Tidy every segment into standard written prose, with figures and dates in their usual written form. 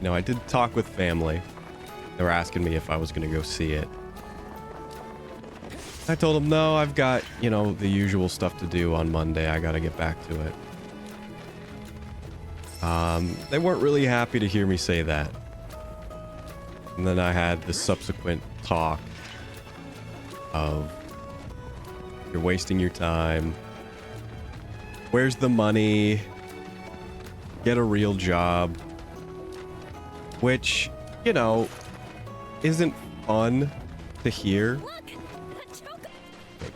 I did talk with family. They were asking me if I was going to go see it. I told them, no, I've got, the usual stuff to do on Monday. I got to get back to it. They weren't really happy to hear me say that. And then I had the subsequent talk of, you're wasting your time. Where's the money? Get a real job. Which, isn't fun to hear.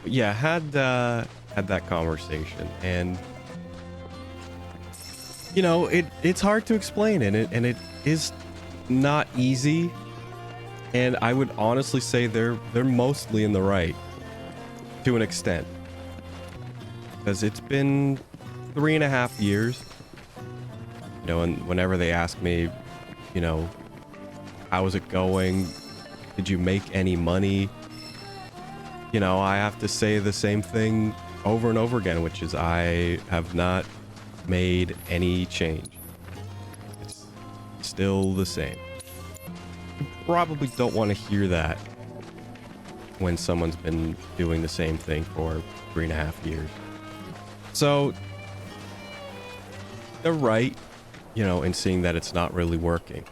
But yeah, had that conversation, and it's hard to explain, and it is not easy. And I would honestly say they're mostly in the right to an extent, because it's been 3.5 years. And whenever they ask me, how is it going? Did you make any money? I have to say the same thing over and over again, which is I have not made any change. It's still the same. You probably don't want to hear that when someone's been doing the same thing for 3.5 years. So they're right, in seeing that it's not really working.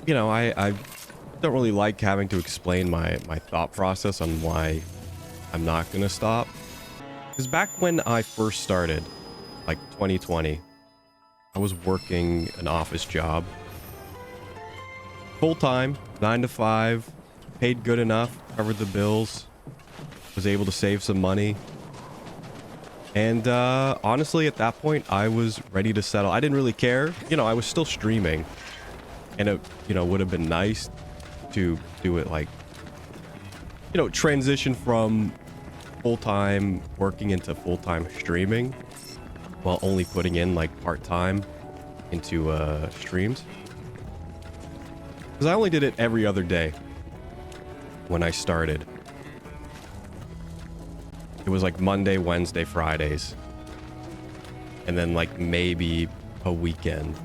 I don't really like having to explain my thought process on why I'm not going to stop. Because back when I first started, like 2020, I was working an office job. Full-time, 9 to 5, paid good enough, covered the bills, was able to save some money. And honestly, at that point, I was ready to settle. I didn't really care. I was still streaming. And it, would have been nice to do it like, transition from full-time working into full-time streaming while only putting in like part-time into streams. Because I only did it every other day when I started. It was like Monday, Wednesday, Fridays. And then like maybe a weekend.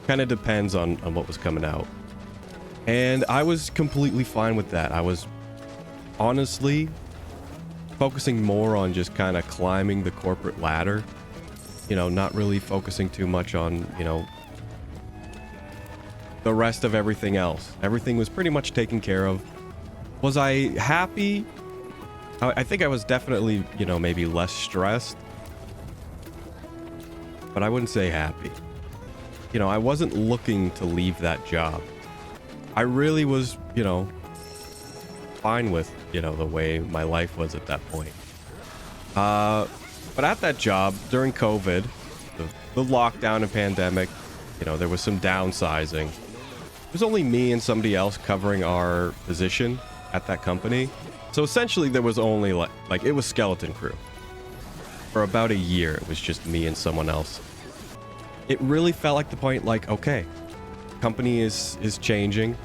Kind of depends on what was coming out. And I was completely fine with that. I was honestly focusing more on just kind of climbing the corporate ladder. Not really focusing too much on, the rest of everything else. Everything was pretty much taken care of. Was I happy? I think I was definitely, maybe less stressed. But I wouldn't say happy. I wasn't looking to leave that job. I really was, fine with, the way my life was at that point. But at that job, during COVID, the lockdown and pandemic, there was some downsizing. It was only me and somebody else covering our position at that company. So essentially there was only like it was skeleton crew. For about a year, it was just me and someone else. It really felt like the point, like, okay, company is changing.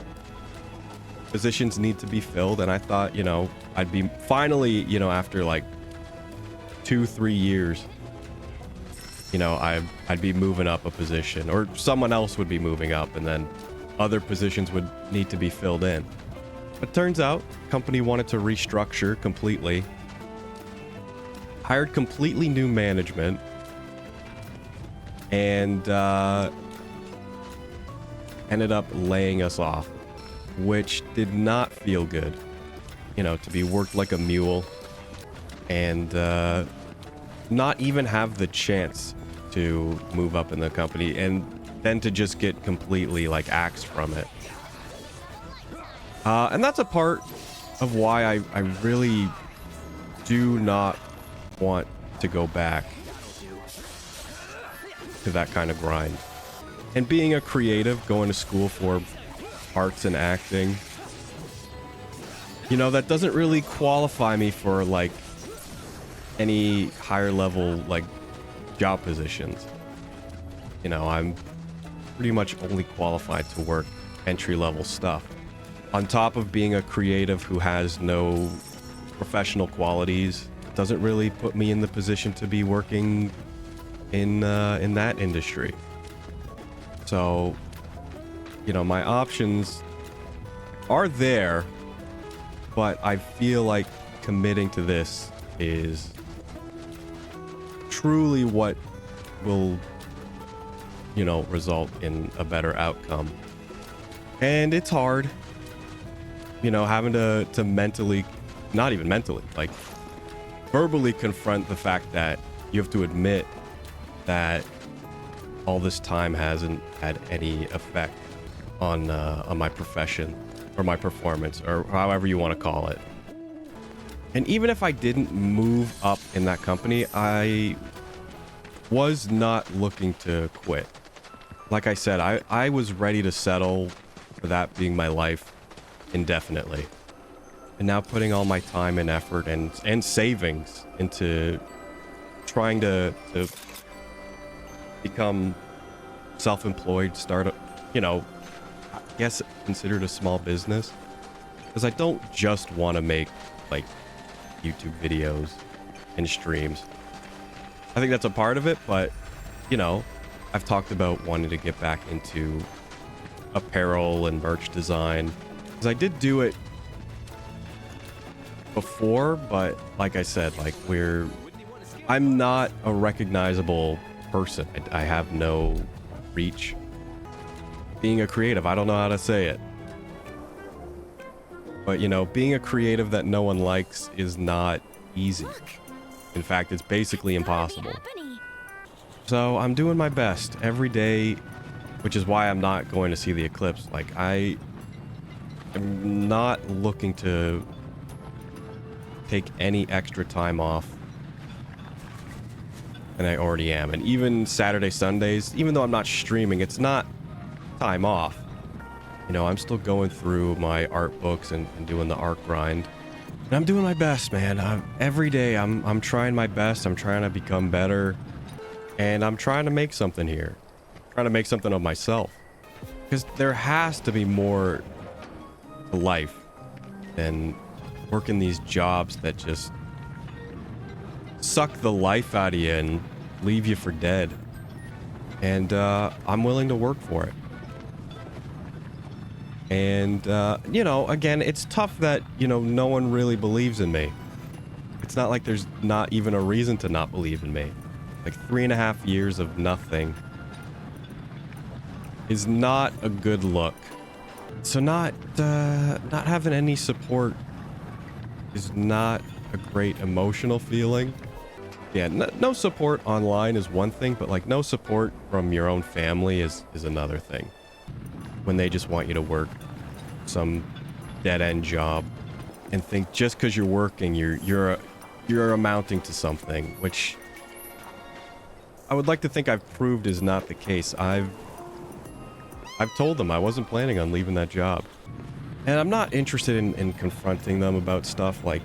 Positions need to be filled. And I thought, I'd be finally, after like 2-3 years, I'd be moving up a position, or someone else would be moving up, and then other positions would need to be filled in. But turns out, company wanted to restructure completely. Hired completely new management. And ended up laying us off, which did not feel good. To be worked like a mule and not even have the chance to move up in the company, and then to just get completely like axed from it. And that's a part of why I really do not want to go back to that kind of grind. And being a creative, going to school for arts and acting, that doesn't really qualify me for like any higher level like job positions. I'm pretty much only qualified to work entry level stuff. On top of being a creative who has no professional qualities, doesn't really put me in the position to be working in that industry. So you know, my options are there, but I feel like committing to this is truly what will, you know, result in a better outcome. And it's hard, you know, having to mentally, not even mentally, like verbally confront the fact that you have to admit that all this time hasn't had any effect on my profession or my performance or however you want to call it. And even if I didn't move up in that company, I was not looking to quit. Like I said, I was ready to settle for that being my life indefinitely. And now putting all my time and effort and savings into trying to become self-employed, start a, you know, I guess considered a small business. Because I don't just want to make like YouTube videos and streams. I think that's a part of it, but you know, I've talked about wanting to get back into apparel and merch design. Because I did do it before, but like I said, like I'm not a recognizable person. I have no reach. Being a creative, I don't know how to say it. But you know, being a creative that no one likes is not easy. In fact, it's basically impossible. So I'm doing my best every day, which is why I'm not going to see the eclipse. Like I am not looking to take any extra time off than I already am. And even Saturday, Sundays, even though I'm not streaming, it's not time off. You know, I'm still going through my art books and doing the art grind. And I'm doing my best, man. Every day I'm trying my best. I'm trying to become better. And I'm trying to make something here. Trying to make something of myself. Because there has to be more to life than working these jobs that just suck the life out of you and leave you for dead. And I'm willing to work for it. And, you know, again, it's tough that, you know, no one really believes in me. It's not like there's not even a reason to not believe in me. Like 3.5 years of nothing is not a good look. So not having any support is not a great emotional feeling. Yeah, no support online is one thing, but like no support from your own family is another thing. When they just want you to work some dead-end job and think just because you're working, you're amounting to something, which I would like to think I've proved is not the case. I've told them I wasn't planning on leaving that job. And I'm not interested in confronting them about stuff like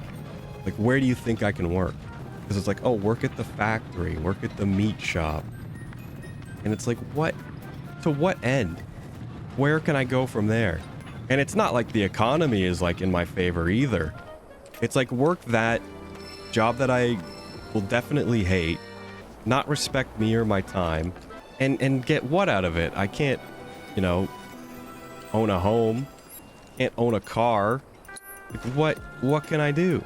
where do you think I can work? Because it's like, oh, work at the factory, work at the meat shop. And it's like, what? To what end? Where can I go from there? And it's not like the economy is like in my favor either. It's like work that job that I will definitely hate, not respect me or my time, and get what out of it? I can't, you know, own a home, can't own a car. Like what can I do?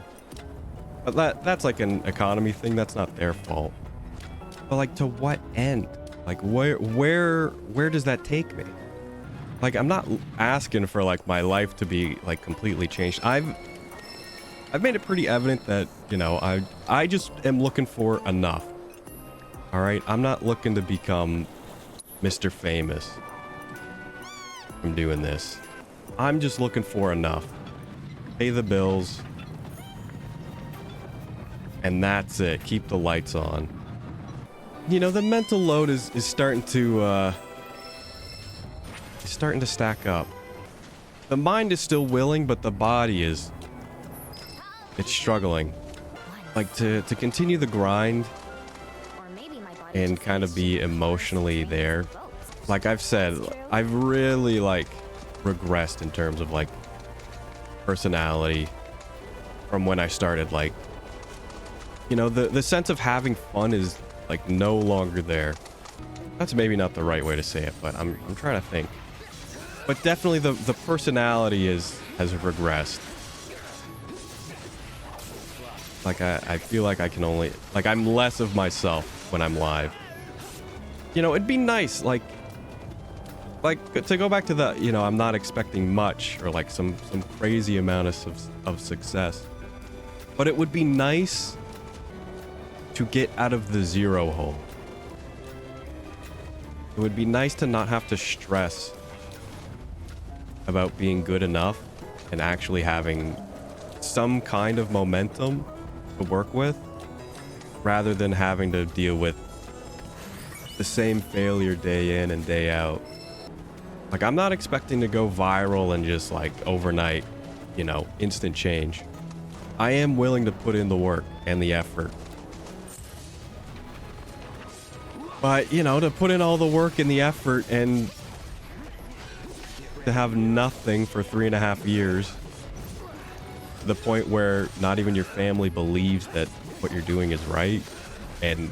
But that's like an economy thing. That's not their fault. But like, to what end? Like where does that take me? Like, I'm not asking for like my life to be like completely changed. I've made it pretty evident that, you know, I just am looking for enough. All right, I'm not looking to become Mr. Famous from doing this. I'm just looking for enough. Pay the bills. And that's it. Keep the lights on. You know, the mental load is starting to stack up. The mind is still willing, but the body it's struggling. Like to continue the grind and kind of be emotionally there. Like I've said, I've really like regressed in terms of like personality from when I started. Like, you know, the sense of having fun is like no longer there. That's maybe not the right way to say it, but I'm trying to think. But definitely the personality has regressed. Like I feel like I can only, like, I'm less of myself when I'm live. You know, it'd be nice, like to go back to the, you know, I'm not expecting much or like some crazy amount of success. But it would be nice to get out of the zero hole. It would be nice to not have to stress about being good enough and actually having some kind of momentum to work with, rather than having to deal with the same failure day in and day out. Like, I'm not expecting to go viral and just like overnight, you know, instant change. I am willing to put in the work and the effort. But, you know, to put in all the work and the effort and to have nothing for 3.5 years, to the point where not even your family believes that what you're doing is right, and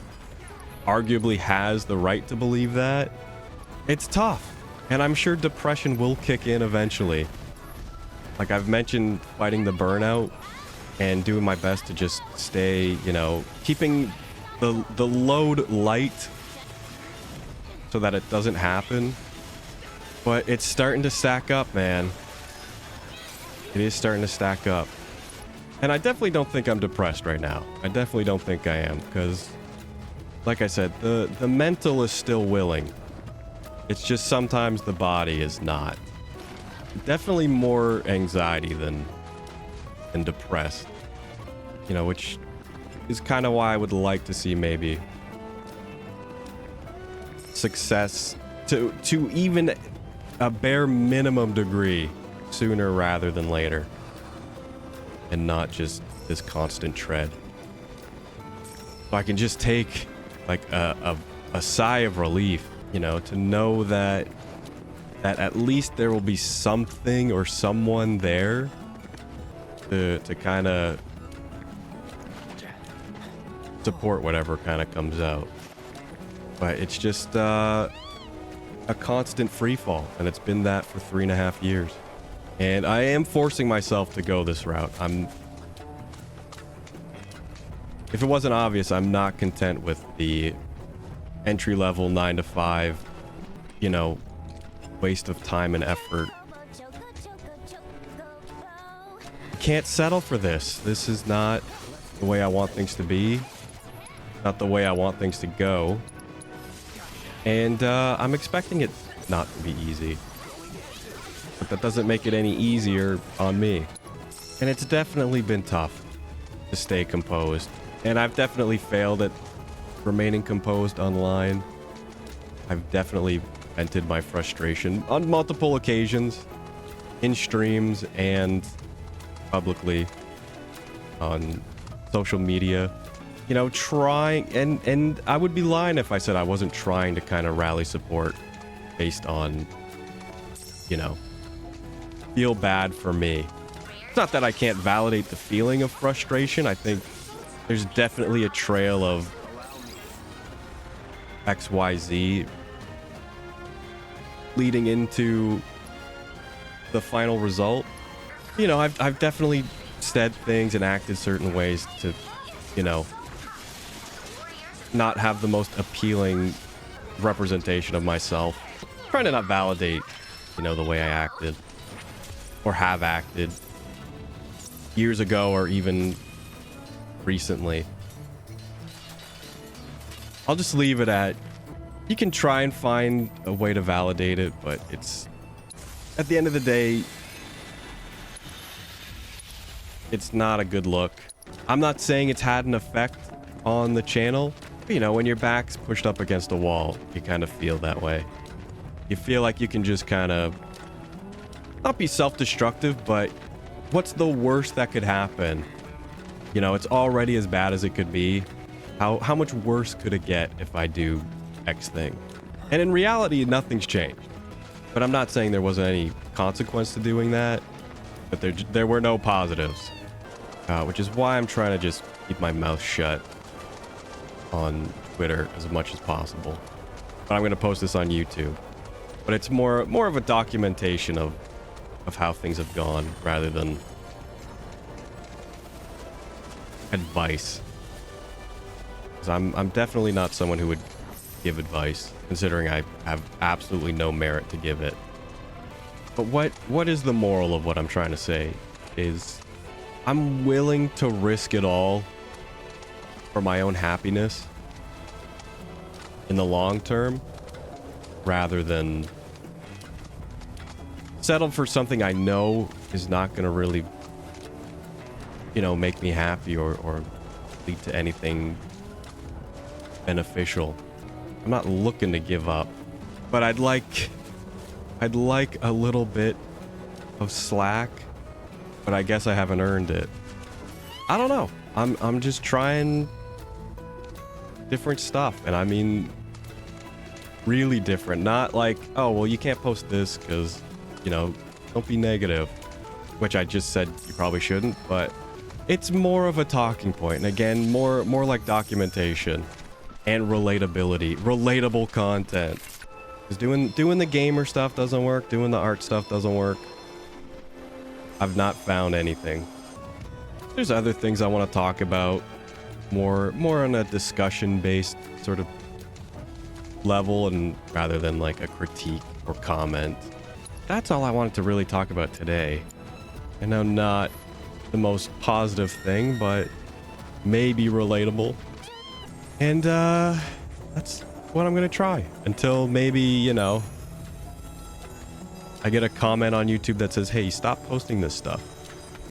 arguably has the right to believe that, it's tough. And I'm sure depression will kick in eventually. Like I've mentioned, fighting the burnout and doing my best to just stay, you know, keeping the load light so that it doesn't happen. But it's starting to stack up, man. It is starting to stack up. And I definitely don't think I'm depressed right now. I definitely don't think I am, because like I said, the mental is still willing. It's just sometimes the body is not. Definitely more anxiety than depressed. You know, which is kind of why I would like to see maybe success to even a bare minimum degree sooner rather than later, and not just this constant tread. So I can just take like a sigh of relief, you know, to know that at least there will be something or someone there to kind of support whatever kind of comes out. But it's just a constant free fall, and it's been that for 3.5 years. And I am forcing myself to go this route. If it wasn't obvious, I'm not content with the entry-level 9 to 5, you know, waste of time and effort. I can't settle for this. This is not the way I want things to be. Not the way I want things to go. And I'm expecting it not to be easy. But that doesn't make it any easier on me. And it's definitely been tough to stay composed. And I've definitely failed at remaining composed online. I've definitely vented my frustration on multiple occasions, in streams and publicly on social media. You know, trying, and I would be lying if I said I wasn't trying to kind of rally support based on, you know, feel bad for me. It's not that I can't validate the feeling of frustration. I think there's definitely a trail of XYZ leading into the final result. You know, I've definitely said things and acted certain ways to, you know, not have the most appealing representation of myself. Trying to not validate, you know, the way I acted or have acted years ago or even recently. I'll just leave it at, you can try and find a way to validate it, but it's, at the end of the day, it's not a good look. I'm not saying it's had an effect on the channel, but, you know, when your back's pushed up against a wall, you kind of feel that way. You feel like you can just kind of not be self-destructive, but what's the worst that could happen? You know, it's already as bad as it could be. How much worse could it get if I do X thing? And in reality, nothing's changed. But I'm not saying there wasn't any consequence to doing that, but there were no positives, which is why I'm trying to just keep my mouth shut on Twitter as much as possible. But I'm going to post this on YouTube. but it's more of a documentation of how things have gone rather than advice. 'Cause I'm definitely not someone who would give advice, considering I have absolutely no merit to give it. But what is the moral of what I'm trying to say is I'm willing to risk it all for my own happiness in the long term rather than settle for something I know is not going to really, you know, make me happy or lead to anything beneficial. I'm not looking to give up, but I'd like a little bit of slack, but I guess I haven't earned it. I don't know. I'm just trying different stuff, and I mean really different. Not like, oh, well, you can't post this because, you know, don't be negative, which I just said you probably shouldn't, but it's more of a talking point. And again, more like documentation and relatability, relatable content. Because doing the gamer stuff doesn't work, doing the art stuff doesn't work. I've not found anything. There's other things I want to talk about, more on a discussion-based sort of level, and rather than like a critique or comment. That's all I wanted to really talk about today. I know not the most positive thing, but maybe relatable. And that's what I'm gonna try until maybe, you know, I get a comment on YouTube that says, hey, stop posting this stuff.